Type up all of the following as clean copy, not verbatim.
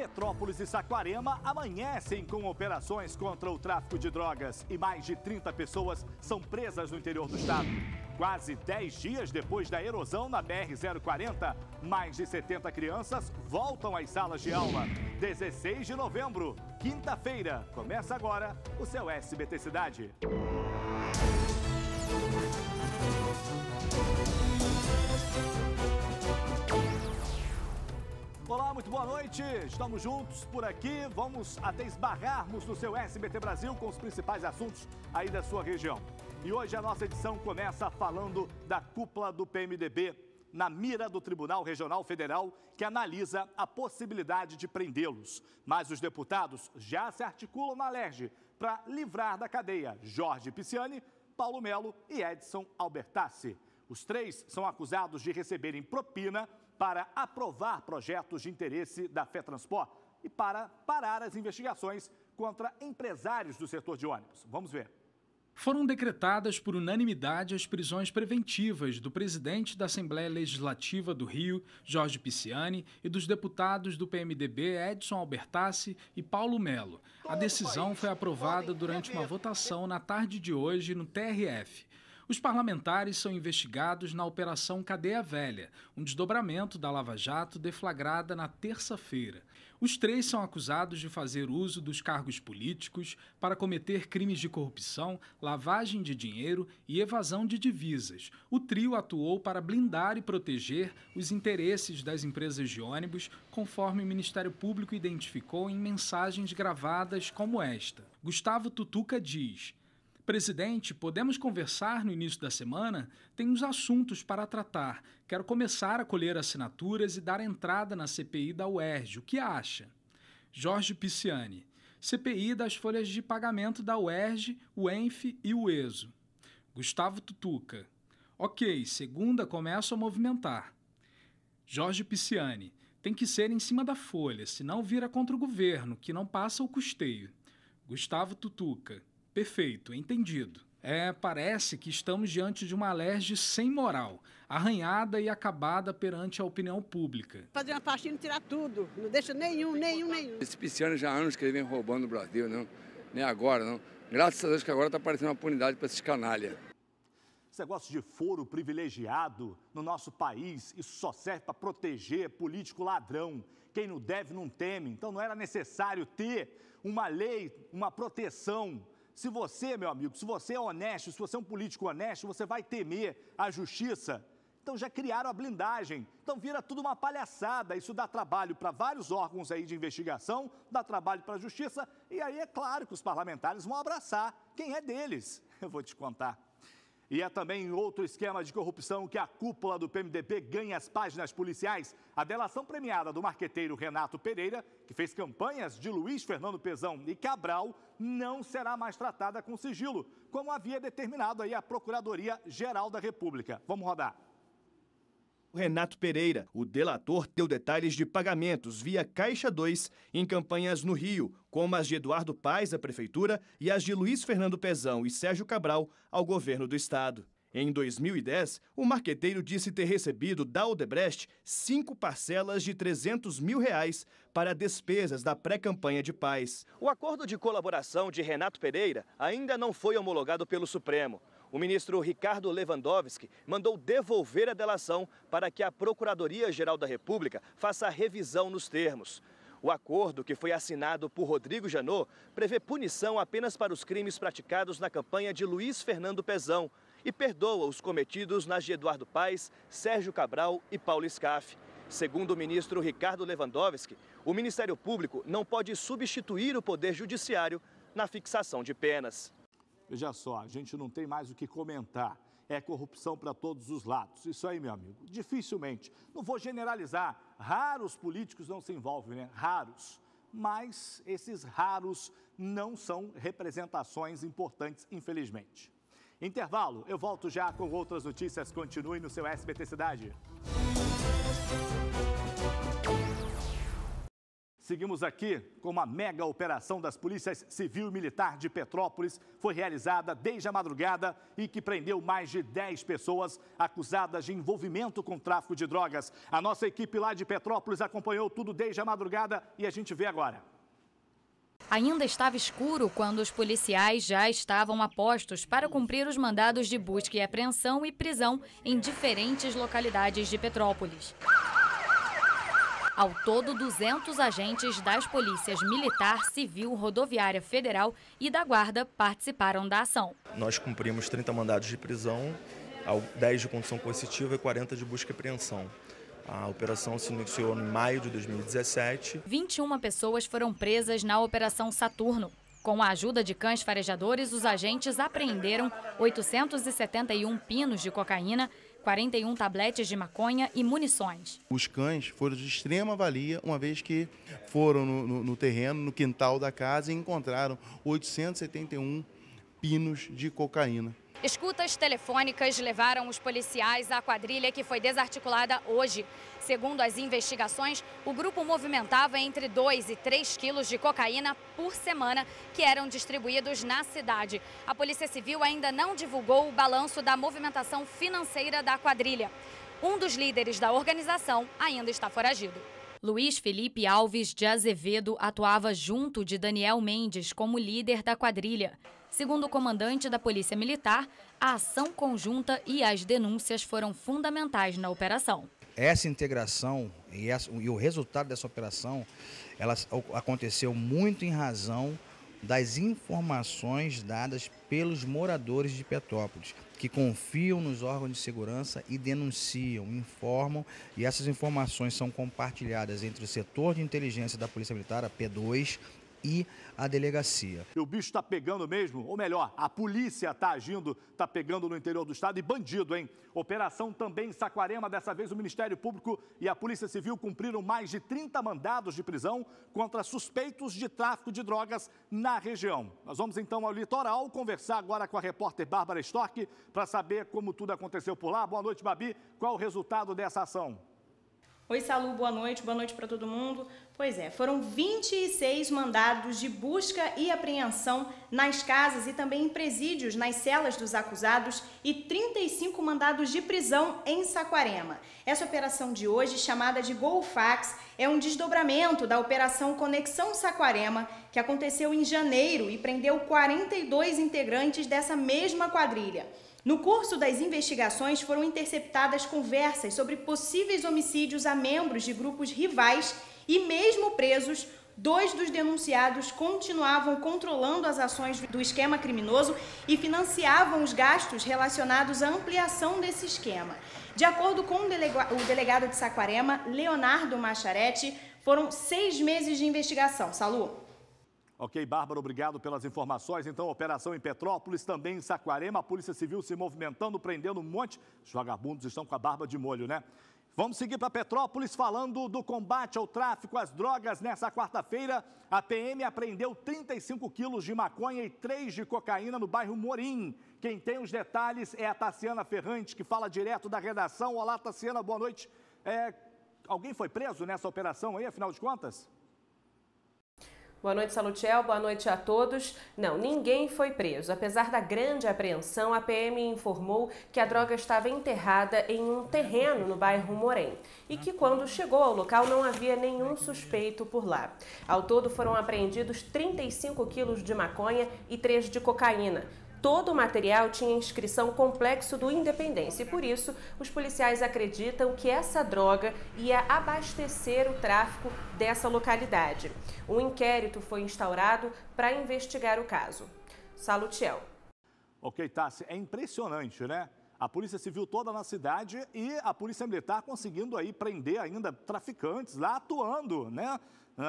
Petrópolis e Saquarema amanhecem com operações contra o tráfico de drogas e mais de 30 pessoas são presas no interior do estado. Quase 10 dias depois da erosão na BR-040, mais de 70 crianças voltam às salas de aula. 16 de novembro, quinta-feira, começa agora o seu SBT Cidade. Olá, muito boa noite. Estamos juntos por aqui. Vamos até esbarrarmos no seu SBT Brasil com os principais assuntos aí da sua região. E hoje a nossa edição começa falando da cúpula do PMDB na mira do Tribunal Regional Federal, que analisa a possibilidade de prendê-los. Mas os deputados já se articulam na Alerj para livrar da cadeia Jorge Pisciani, Paulo Melo e Edson Albertassi. Os três são acusados de receberem propina para aprovar projetos de interesse da FETranspor e para parar as investigações contra empresários do setor de ônibus. Vamos ver. Foram decretadas por unanimidade as prisões preventivas do presidente da Assembleia Legislativa do Rio, Jorge Pisciani, e dos deputados do PMDB, Edson Albertassi e Paulo Melo. A decisão foi aprovada durante uma votação na tarde de hoje no TRF. Os parlamentares são investigados na Operação Cadeia Velha, um desdobramento da Lava Jato deflagrada na terça-feira. Os três são acusados de fazer uso dos cargos políticos para cometer crimes de corrupção, lavagem de dinheiro e evasão de divisas. O trio atuou para blindar e proteger os interesses das empresas de ônibus, conforme o Ministério Público identificou em mensagens gravadas como esta. Gustavo Tutuca diz: presidente, podemos conversar no início da semana? Tem uns assuntos para tratar. Quero começar a colher assinaturas e dar entrada na CPI da UERJ. O que acha? Jorge Pisciani. CPI das folhas de pagamento da UERJ, o ENF e o ESO. Gustavo Tutuca. Ok, segunda começo a movimentar. Jorge Pisciani. Tem que ser em cima da folha, senão vira contra o governo, que não passa o custeio. Gustavo Tutuca. Perfeito, entendido. Parece que estamos diante de uma Alerj sem moral, arranhada e acabada perante a opinião pública. Fazer uma faxina e tirar tudo, não deixa nenhum. Esse Pisciani já há anos que ele vem roubando o Brasil, não? Nem agora, não. Graças a Deus que agora está aparecendo uma punidade para esses canalha. Esse negócio de foro privilegiado no nosso país, isso só serve para proteger político ladrão. Quem não deve não teme. Então não era necessário ter uma lei, uma proteção. Se você, meu amigo, se você é honesto, se você é um político honesto, você vai temer a justiça. Então já criaram a blindagem. Então vira tudo uma palhaçada. Isso dá trabalho para vários órgãos aí de investigação, dá trabalho para a justiça. E aí é claro que os parlamentares vão abraçar quem é deles. Eu vou te contar. E é também outro esquema de corrupção que a cúpula do PMDB ganha as páginas policiais. A delação premiada do marqueteiro Renato Pereira, que fez campanhas de Luiz Fernando Pezão e Cabral, não será mais tratada com sigilo, como havia determinado aí a Procuradoria-Geral da República. Vamos rodar. O Renato Pereira, o delator, deu detalhes de pagamentos via Caixa 2 em campanhas no Rio, como as de Eduardo Paes à Prefeitura e as de Luiz Fernando Pezão e Sérgio Cabral ao governo do estado. Em 2010, o marqueteiro disse ter recebido da Odebrecht 5 parcelas de R$300 mil para despesas da pré-campanha de Paes. O acordo de colaboração de Renato Pereira ainda não foi homologado pelo Supremo. O ministro Ricardo Lewandowski mandou devolver a delação para que a Procuradoria-Geral da República faça a revisão nos termos. O acordo, que foi assinado por Rodrigo Janot, prevê punição apenas para os crimes praticados na campanha de Luiz Fernando Pezão e perdoa os cometidos nas de Eduardo Paes, Sérgio Cabral e Paulo Scaff. Segundo o ministro Ricardo Lewandowski, o Ministério Público não pode substituir o Poder Judiciário na fixação de penas. Veja só, a gente não tem mais o que comentar. É corrupção para todos os lados. Isso aí, meu amigo, dificilmente. Não vou generalizar. Raros políticos não se envolvem, né? Raros. Mas esses raros não são representações importantes, infelizmente. Intervalo, eu volto já com outras notícias. Continue no seu SBT Cidade. Seguimos aqui com uma mega operação das polícias civil e militar de Petrópolis. Foi realizada desde a madrugada e que prendeu mais de 10 pessoas acusadas de envolvimento com tráfico de drogas. A nossa equipe lá de Petrópolis acompanhou tudo desde a madrugada e a gente vê agora. Ainda estava escuro quando os policiais já estavam a postos para cumprir os mandados de busca e apreensão e prisão em diferentes localidades de Petrópolis. Ao todo, 200 agentes das polícias Militar, Civil, Rodoviária Federal e da Guarda participaram da ação. Nós cumprimos 30 mandados de prisão, 10 de condução coercitiva e 40 de busca e apreensão. A operação se iniciou em maio de 2017. 21 pessoas foram presas na Operação Saturno. Com a ajuda de cães farejadores, os agentes apreenderam 871 pinos de cocaína, 41 tabletes de maconha e munições. Os cães foram de extrema valia, uma vez que foram no terreno, no quintal da casa, e encontraram 871 pinos de cocaína. Escutas telefônicas levaram os policiais à quadrilha que foi desarticulada hoje. Segundo as investigações, o grupo movimentava entre 2 e 3 quilos de cocaína por semana que eram distribuídos na cidade. A Polícia Civil ainda não divulgou o balanço da movimentação financeira da quadrilha. Um dos líderes da organização ainda está foragido. Luiz Felipe Alves de Azevedo atuava junto de Daniel Mendes como líder da quadrilha. Segundo o comandante da Polícia Militar, a ação conjunta e as denúncias foram fundamentais na operação. Essa integração e o resultado dessa operação, ela aconteceu muito em razão das informações dadas pelos moradores de Petrópolis, que confiam nos órgãos de segurança e denunciam, informam, e essas informações são compartilhadas entre o setor de inteligência da Polícia Militar, a P2, e a delegacia. O bicho está pegando mesmo, ou melhor, a polícia está agindo, está pegando no interior do estado, e bandido, hein? Operação também em Saquarema, dessa vez o Ministério Público e a Polícia Civil cumpriram mais de 30 mandados de prisão contra suspeitos de tráfico de drogas na região. Nós vamos então ao litoral conversar agora com a repórter Bárbara Storck para saber como tudo aconteceu por lá. Boa noite, Babi. Qual é o resultado dessa ação? Oi, Salu, boa noite para todo mundo. Pois é, foram 26 mandados de busca e apreensão nas casas e também em presídios, nas celas dos acusados, e 35 mandados de prisão em Saquarema. Essa operação de hoje, chamada de Golfax, é um desdobramento da Operação Conexão Saquarema, que aconteceu em janeiro e prendeu 42 integrantes dessa mesma quadrilha. No curso das investigações, foram interceptadas conversas sobre possíveis homicídios a membros de grupos rivais e, mesmo presos, 2 dos denunciados continuavam controlando as ações do esquema criminoso e financiavam os gastos relacionados à ampliação desse esquema. De acordo com o delegado de Saquarema, Leonardo Macharetti, foram 6 meses de investigação. Salu? Ok, Bárbara, obrigado pelas informações. Então, operação em Petrópolis, também em Saquarema, a Polícia Civil se movimentando, prendendo um monte. Os vagabundos estão com a barba de molho, né? Vamos seguir para Petrópolis, falando do combate ao tráfico às drogas. Nessa quarta-feira, a PM apreendeu 35 quilos de maconha e 3 de cocaína no bairro Morim. Quem tem os detalhes é a Tassiana Ferrante, que fala direto da redação. Olá, Tassiana, boa noite. Alguém foi preso nessa operação aí, afinal de contas? Boa noite, Salutiel. Boa noite a todos. Não, ninguém foi preso. Apesar da grande apreensão, a PM informou que a droga estava enterrada em um terreno no bairro Morém e que, quando chegou ao local, não havia nenhum suspeito por lá. Ao todo, foram apreendidos 35 quilos de maconha e 3 de cocaína. Todo o material tinha inscrição Complexo do Independência e, por isso, os policiais acreditam que essa droga ia abastecer o tráfico dessa localidade. Um inquérito foi instaurado para investigar o caso. Salutiel. Ok, Tassi, é impressionante, né? A Polícia Civil toda na cidade e a Polícia Militar conseguindo aí prender ainda traficantes lá atuando, né?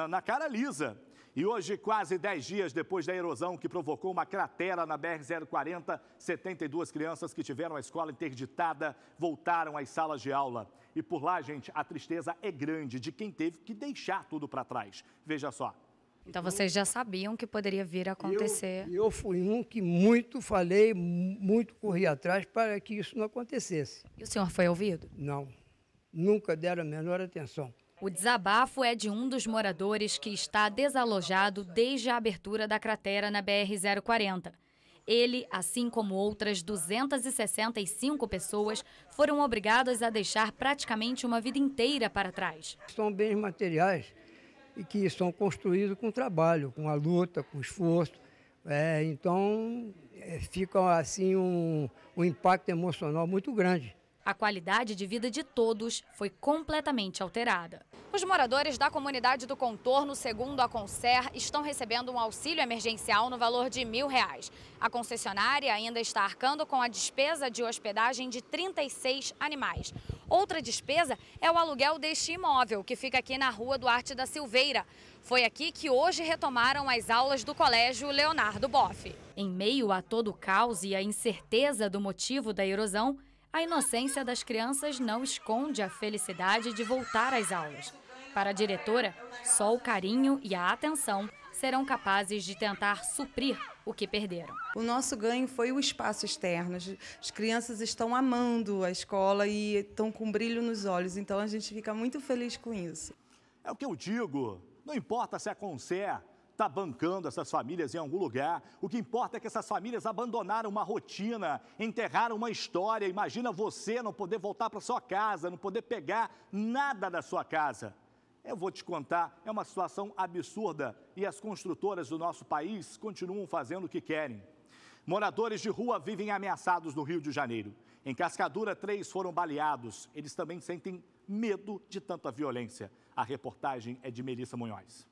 Na cara lisa. E hoje, quase 10 dias depois da erosão que provocou uma cratera na BR-040, 72 crianças que tiveram a escola interditada voltaram às salas de aula. E por lá, gente, a tristeza é grande de quem teve que deixar tudo para trás. Veja só. Então vocês já sabiam que poderia vir a acontecer. Eu fui um que muito corri atrás para que isso não acontecesse. E o senhor foi ouvido? Não, nunca deram a menor atenção. O desabafo é de um dos moradores que está desalojado desde a abertura da cratera na BR-040. Ele, assim como outras 265 pessoas, foram obrigadas a deixar praticamente uma vida inteira para trás. São bens materiais e que são construídos com trabalho, com a luta, com esforço. Então, fica assim um impacto emocional muito grande. A qualidade de vida de todos foi completamente alterada. Os moradores da comunidade do Contorno, segundo a Concer, estão recebendo um auxílio emergencial no valor de R$1.000. A concessionária ainda está arcando com a despesa de hospedagem de 36 animais. Outra despesa é o aluguel deste imóvel, que fica aqui na Rua Duarte da Silveira. Foi aqui que hoje retomaram as aulas do Colégio Leonardo Boff. Em meio a todo o caos e a incerteza do motivo da erosão, a inocência das crianças não esconde a felicidade de voltar às aulas. Para a diretora, só o carinho e a atenção serão capazes de tentar suprir o que perderam. O nosso ganho foi o espaço externo. As crianças estão amando a escola e estão com brilho nos olhos, então a gente fica muito feliz com isso. É o que eu digo, não importa se a Concer está bancando essas famílias em algum lugar. O que importa é que essas famílias abandonaram uma rotina, enterraram uma história. Imagina você não poder voltar para sua casa, não poder pegar nada da sua casa. Eu vou te contar, é uma situação absurda e as construtoras do nosso país continuam fazendo o que querem. Moradores de rua vivem ameaçados no Rio de Janeiro. Em Cascadura, 3 foram baleados. Eles também sentem medo de tanta violência. A reportagem é de Melissa Munhoz.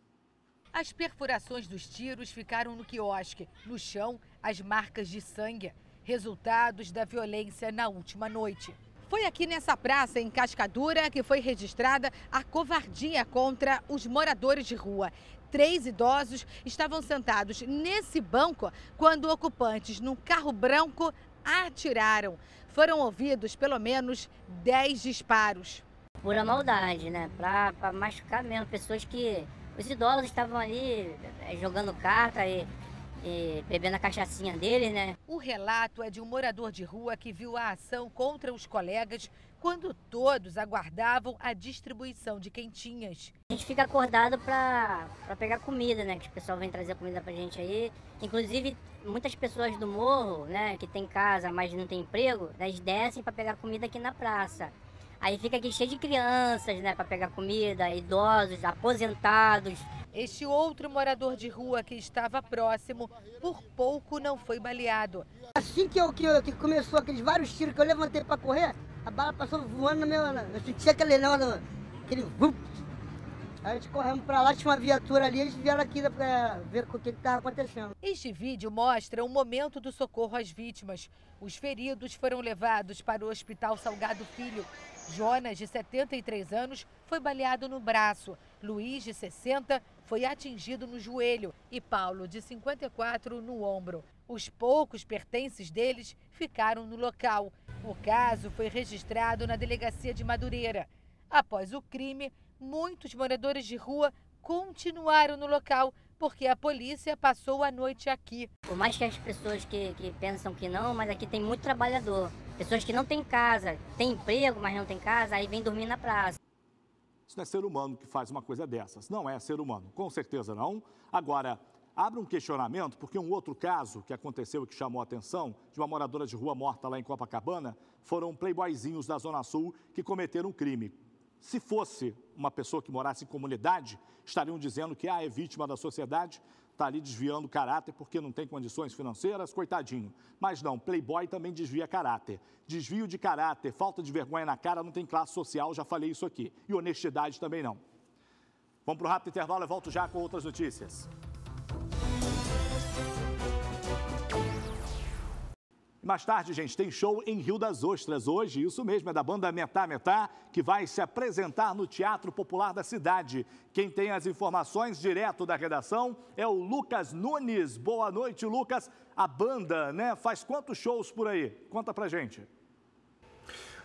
As perfurações dos tiros ficaram no quiosque. No chão, as marcas de sangue, resultados da violência na última noite. Foi aqui nessa praça, em Cascadura, que foi registrada a covardia contra os moradores de rua. 3 idosos estavam sentados nesse banco quando ocupantes num carro branco atiraram. Foram ouvidos pelo menos 10 disparos. Pura maldade, né? Pra machucar mesmo pessoas que... Os idosos estavam ali jogando carta e bebendo a cachaçinha dele, né? O relato é de um morador de rua que viu a ação contra os colegas quando todos aguardavam a distribuição de quentinhas. A gente fica acordado para pegar comida, né? Que o pessoal vem trazer comida pra gente aí. Inclusive, muitas pessoas do morro, né? Que tem casa, mas não tem emprego, elas descem para pegar comida aqui na praça. Aí fica aqui cheio de crianças, né, para pegar comida, idosos, aposentados. Este outro morador de rua que estava próximo, por pouco não foi baleado. Assim que começou aqueles vários tiros que eu levantei para correr, a bala passou voando no meu... Eu senti aquele vup. Aí a gente corremos para lá, tinha uma viatura ali, eles vieram aqui para ver o que estava acontecendo. Este vídeo mostra o momento do socorro às vítimas. Os feridos foram levados para o Hospital Salgado Filho. Jonas, de 73 anos, foi baleado no braço. Luiz, de 60, foi atingido no joelho. E Paulo, de 54, no ombro. Os poucos pertences deles ficaram no local. O caso foi registrado na delegacia de Madureira. Após o crime, muitos moradores de rua continuaram no local porque a polícia passou a noite aqui. Por mais que as pessoas que pensam que não, mas aqui tem muito trabalhador. Pessoas que não têm casa, têm emprego, mas não têm casa, aí vem dormir na praça. Isso não é ser humano que faz uma coisa dessas. Não é ser humano, com certeza não. Agora, abre um questionamento, porque um outro caso que aconteceu e que chamou a atenção, de uma moradora de rua morta lá em Copacabana, foram playboyzinhos da Zona Sul que cometeram um crime. Se fosse uma pessoa que morasse em comunidade, estariam dizendo que é vítima da sociedade, está ali desviando caráter porque não tem condições financeiras, coitadinho. Mas não, playboy também desvia caráter. Desvio de caráter, falta de vergonha na cara, não tem classe social, já falei isso aqui. E honestidade também não. Vamos para o rápido intervalo, eu volto já com outras notícias. Mais tarde, gente, tem show em Rio das Ostras. Hoje, isso mesmo, é da banda Metá Metá, que vai se apresentar no Teatro Popular da cidade. Quem tem as informações direto da redação é o Lucas Nunes. Boa noite, Lucas. A banda, né, faz quantos shows por aí? Conta pra gente.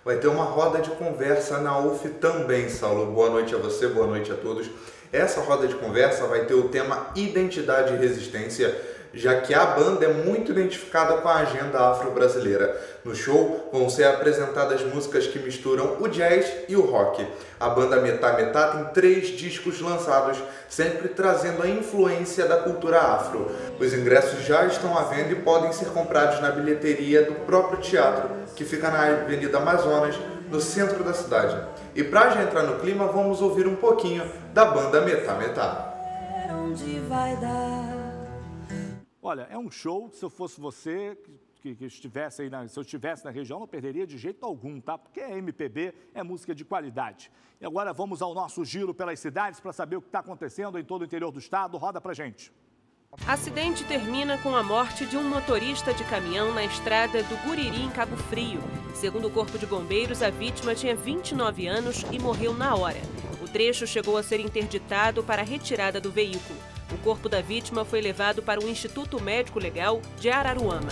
Vai ter uma roda de conversa na UF também, Saulo. Boa noite a você, boa noite a todos. Essa roda de conversa vai ter o tema Identidade e Resistência. já que a banda é muito identificada com a agenda afro-brasileira. No show vão ser apresentadas músicas que misturam o jazz e o rock. A banda Metá Metá tem 3 discos lançados, sempre trazendo a influência da cultura afro. Os ingressos já estão à venda e podem ser comprados na bilheteria do próprio teatro, que fica na Avenida Amazonas, no centro da cidade. E para já entrar no clima, vamos ouvir um pouquinho da banda Metá Metá. Onde vai dar? Olha, é um show, se eu fosse você, que estivesse aí, se eu estivesse na região, não perderia de jeito algum, tá? Porque é MPB, é música de qualidade. E agora vamos ao nosso giro pelas cidades para saber o que está acontecendo em todo o interior do estado. Roda pra gente. Acidente termina com a morte de um motorista de caminhão na estrada do Guriri, em Cabo Frio. Segundo o Corpo de Bombeiros, a vítima tinha 29 anos e morreu na hora. O trecho chegou a ser interditado para a retirada do veículo. O corpo da vítima foi levado para o Instituto Médico Legal de Araruama.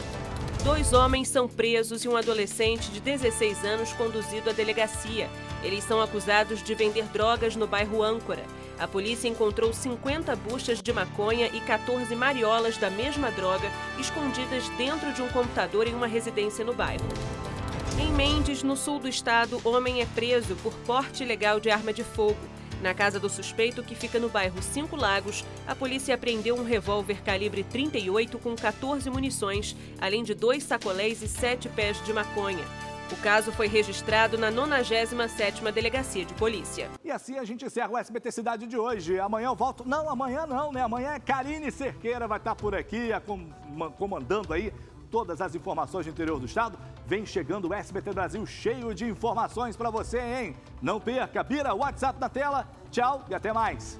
2 homens são presos e um adolescente de 16 anos conduzido à delegacia. Eles são acusados de vender drogas no bairro Âncora. A polícia encontrou 50 buchas de maconha e 14 mariolas da mesma droga escondidas dentro de um computador em uma residência no bairro. Em Mendes, no sul do estado, homem é preso por porte ilegal de arma de fogo. Na casa do suspeito, que fica no bairro 5 Lagos, a polícia apreendeu um revólver calibre 38 com 14 munições, além de 2 sacolés e 7 pés de maconha. O caso foi registrado na 97ª Delegacia de Polícia. E assim a gente encerra o SBT Cidade de hoje. Amanhã eu volto... Não, amanhã não, né? Amanhã é Karine Cerqueira, vai estar por aqui, comandando aí todas as informações do interior do estado. Vem chegando o SBT Brasil cheio de informações para você, hein? Não perca, Bira, o WhatsApp na tela. Tchau e até mais.